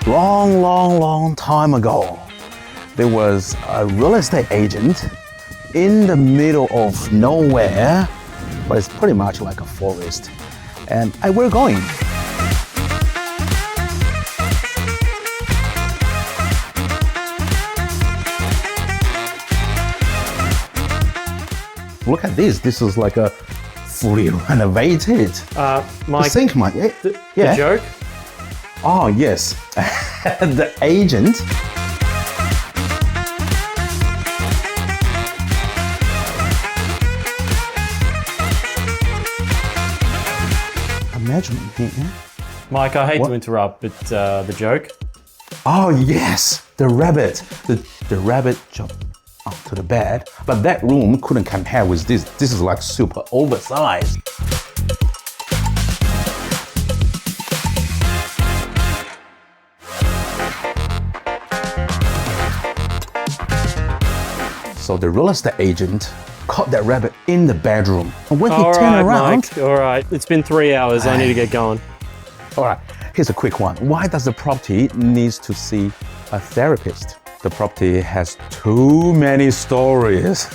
Long time ago, there was a real estate agent in the middle of nowhere, but it's pretty much like a forest. And we're going. Look at this. This is like a fully renovated. Mike, Think, Mike. the Yeah. joke? Oh, yes. The agent. Imagine here. Mike, I hate What? to interrupt, but the joke? Oh, yes. The rabbit. The rabbit jumped onto the bed. But that room couldn't compare with this. This is like super oversized. So the real estate agent caught that rabbit in the bedroom. And when he All turned right, around, Mike. All right. It's been 3 hours. I need to get going. all right, here's a quick one. Why does the property needs to see a therapist? The property has too many stories.